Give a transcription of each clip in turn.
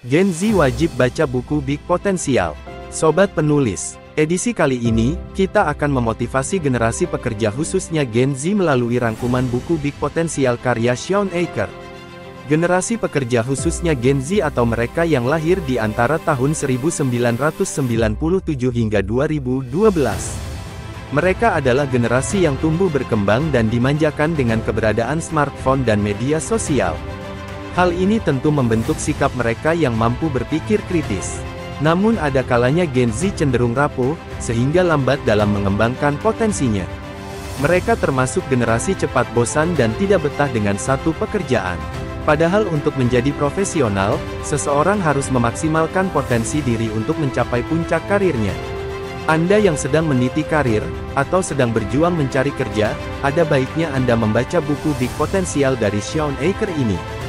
Gen Z wajib baca buku Big Potential. Sobat penulis, edisi kali ini, kita akan memotivasi generasi pekerja khususnya Gen Z melalui rangkuman buku Big Potential karya Shawn Achor. Generasi pekerja khususnya Gen Z atau mereka yang lahir di antara tahun 1997 hingga 2012. Mereka adalah generasi yang tumbuh berkembang dan dimanjakan dengan keberadaan smartphone dan media sosial. Hal ini tentu membentuk sikap mereka yang mampu berpikir kritis. Namun ada kalanya Gen Z cenderung rapuh, sehingga lambat dalam mengembangkan potensinya. Mereka termasuk generasi cepat bosan dan tidak betah dengan satu pekerjaan. Padahal untuk menjadi profesional, seseorang harus memaksimalkan potensi diri untuk mencapai puncak karirnya. Anda yang sedang meniti karir, atau sedang berjuang mencari kerja, ada baiknya Anda membaca buku Big Potential dari Shawn Achor ini.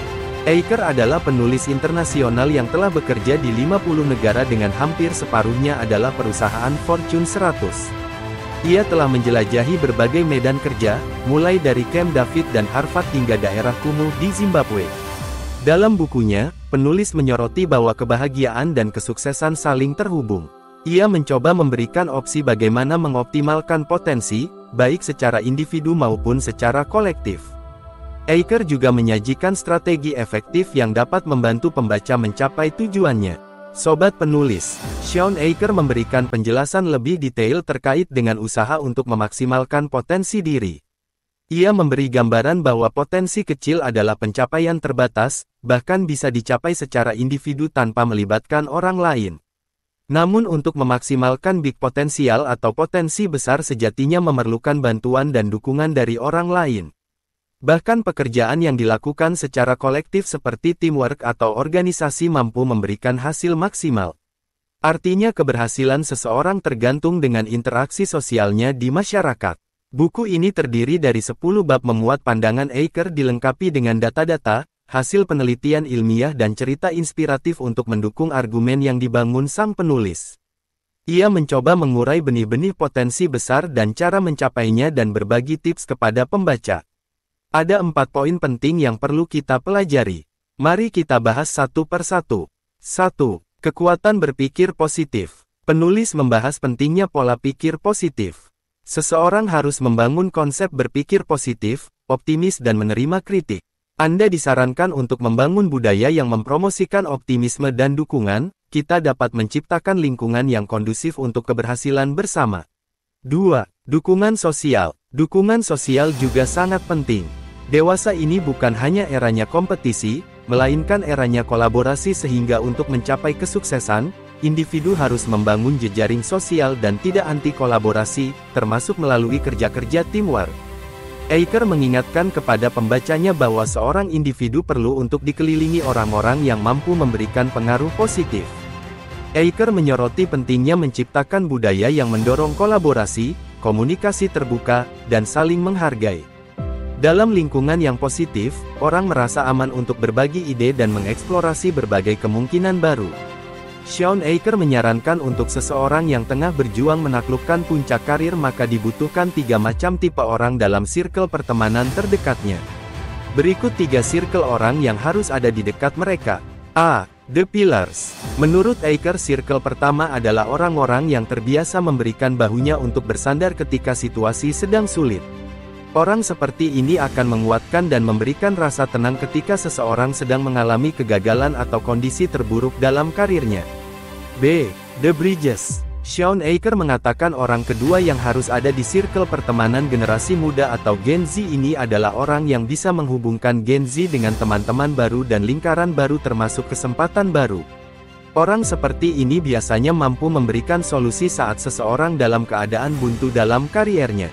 Achor adalah penulis internasional yang telah bekerja di 50 negara dengan hampir separuhnya adalah perusahaan Fortune 100. Ia telah menjelajahi berbagai medan kerja, mulai dari Camp David dan Harvard hingga daerah kumuh di Zimbabwe. Dalam bukunya, penulis menyoroti bahwa kebahagiaan dan kesuksesan saling terhubung. Ia mencoba memberikan opsi bagaimana mengoptimalkan potensi, baik secara individu maupun secara kolektif. Achor juga menyajikan strategi efektif yang dapat membantu pembaca mencapai tujuannya. Sobat penulis, Shawn Achor memberikan penjelasan lebih detail terkait dengan usaha untuk memaksimalkan potensi diri. Ia memberi gambaran bahwa potensi kecil adalah pencapaian terbatas, bahkan bisa dicapai secara individu tanpa melibatkan orang lain. Namun untuk memaksimalkan big potensial atau potensi besar sejatinya memerlukan bantuan dan dukungan dari orang lain. Bahkan pekerjaan yang dilakukan secara kolektif seperti teamwork atau organisasi mampu memberikan hasil maksimal. Artinya keberhasilan seseorang tergantung dengan interaksi sosialnya di masyarakat. Buku ini terdiri dari 10 bab memuat pandangan Achor dilengkapi dengan data-data, hasil penelitian ilmiah dan cerita inspiratif untuk mendukung argumen yang dibangun sang penulis. Ia mencoba mengurai benih-benih potensi besar dan cara mencapainya dan berbagi tips kepada pembaca. Ada 4 poin penting yang perlu kita pelajari. Mari kita bahas satu persatu. 1. Kekuatan berpikir positif. Penulis membahas pentingnya pola pikir positif. Seseorang harus membangun konsep berpikir positif, optimis dan menerima kritik. Anda disarankan untuk membangun budaya yang mempromosikan optimisme dan dukungan, kita dapat menciptakan lingkungan yang kondusif untuk keberhasilan bersama. 2. Dukungan sosial. Dukungan sosial juga sangat penting. Dewasa ini bukan hanya eranya kompetisi, melainkan eranya kolaborasi sehingga untuk mencapai kesuksesan, individu harus membangun jejaring sosial dan tidak anti kolaborasi, termasuk melalui kerja-kerja teamwork. Achor mengingatkan kepada pembacanya bahwa seorang individu perlu untuk dikelilingi orang-orang yang mampu memberikan pengaruh positif. Achor menyoroti pentingnya menciptakan budaya yang mendorong kolaborasi, komunikasi terbuka, dan saling menghargai. Dalam lingkungan yang positif, orang merasa aman untuk berbagi ide dan mengeksplorasi berbagai kemungkinan baru. Shawn Achor menyarankan untuk seseorang yang tengah berjuang menaklukkan puncak karir maka dibutuhkan 3 macam tipe orang dalam circle pertemanan terdekatnya. Berikut 3 circle orang yang harus ada di dekat mereka. A. The Pillars. Menurut Achor, circle pertama adalah orang-orang yang terbiasa memberikan bahunya untuk bersandar ketika situasi sedang sulit. Orang seperti ini akan menguatkan dan memberikan rasa tenang ketika seseorang sedang mengalami kegagalan atau kondisi terburuk dalam karirnya. B. The Bridges. Shawn Achor mengatakan orang kedua yang harus ada di circle pertemanan generasi muda atau Gen Z ini adalah orang yang bisa menghubungkan Gen Z dengan teman-teman baru dan lingkaran baru termasuk kesempatan baru. Orang seperti ini biasanya mampu memberikan solusi saat seseorang dalam keadaan buntu dalam kariernya.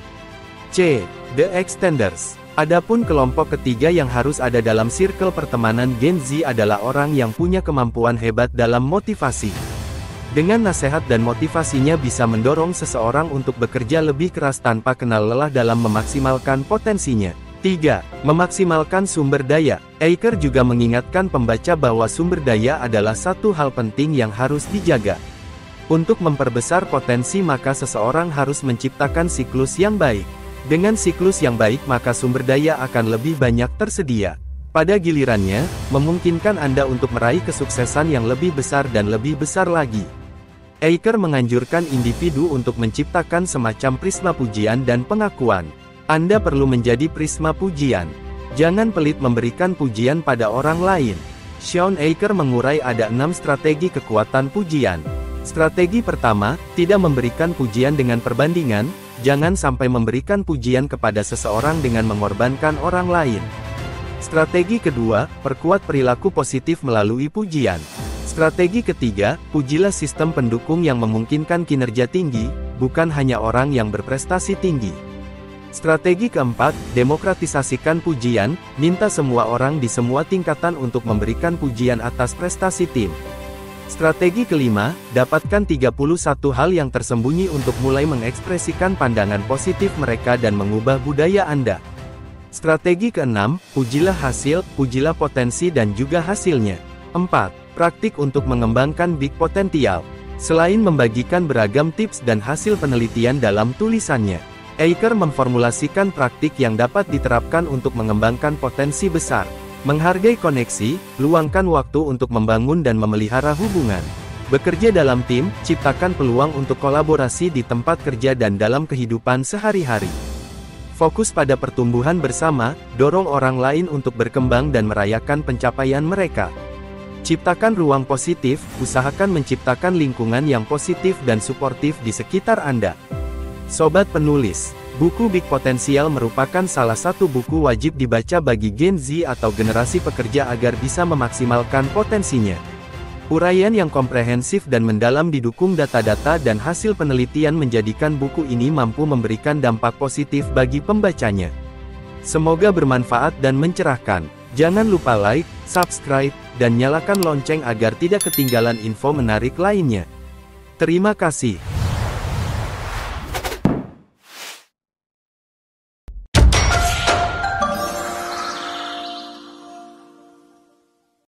C. The Extenders. Adapun kelompok ketiga yang harus ada dalam circle pertemanan Gen Z adalah orang yang punya kemampuan hebat dalam motivasi. Dengan nasihat dan motivasinya bisa mendorong seseorang untuk bekerja lebih keras tanpa kenal lelah dalam memaksimalkan potensinya. 3. Memaksimalkan sumber daya. Achor juga mengingatkan pembaca bahwa sumber daya adalah satu hal penting yang harus dijaga. Untuk memperbesar potensi maka seseorang harus menciptakan siklus yang baik. Dengan siklus yang baik maka sumber daya akan lebih banyak tersedia. Pada gilirannya, memungkinkan Anda untuk meraih kesuksesan yang lebih besar dan lebih besar lagi. Eicher menganjurkan individu untuk menciptakan semacam prisma pujian dan pengakuan. Anda perlu menjadi prisma pujian. Jangan pelit memberikan pujian pada orang lain. Shawn Eicher mengurai ada 6 strategi kekuatan pujian. Strategi pertama, tidak memberikan pujian dengan perbandingan. Jangan sampai memberikan pujian kepada seseorang dengan mengorbankan orang lain. Strategi kedua, perkuat perilaku positif melalui pujian. Strategi ketiga, pujilah sistem pendukung yang memungkinkan kinerja tinggi, bukan hanya orang yang berprestasi tinggi. Strategi keempat, demokratisasikan pujian, minta semua orang di semua tingkatan untuk memberikan pujian atas prestasi tim. Strategi kelima, dapatkan 31 hal yang tersembunyi untuk mulai mengekspresikan pandangan positif mereka dan mengubah budaya Anda. Strategi keenam, pujilah hasil, pujilah potensi dan juga hasilnya. 4. Praktik untuk mengembangkan big potensial. Selain membagikan beragam tips dan hasil penelitian dalam tulisannya, Eicher memformulasikan praktik yang dapat diterapkan untuk mengembangkan potensi besar. Menghargai koneksi, luangkan waktu untuk membangun dan memelihara hubungan. Bekerja dalam tim, ciptakan peluang untuk kolaborasi di tempat kerja dan dalam kehidupan sehari-hari. Fokus pada pertumbuhan bersama, dorong orang lain untuk berkembang dan merayakan pencapaian mereka. Ciptakan ruang positif, usahakan menciptakan lingkungan yang positif dan suportif di sekitar Anda. Sobat penulis, buku Big Potential merupakan salah satu buku wajib dibaca bagi Gen Z atau generasi pekerja agar bisa memaksimalkan potensinya. Uraian yang komprehensif dan mendalam didukung data-data dan hasil penelitian menjadikan buku ini mampu memberikan dampak positif bagi pembacanya. Semoga bermanfaat dan mencerahkan. Jangan lupa like, subscribe, dan nyalakan lonceng agar tidak ketinggalan info menarik lainnya. Terima kasih.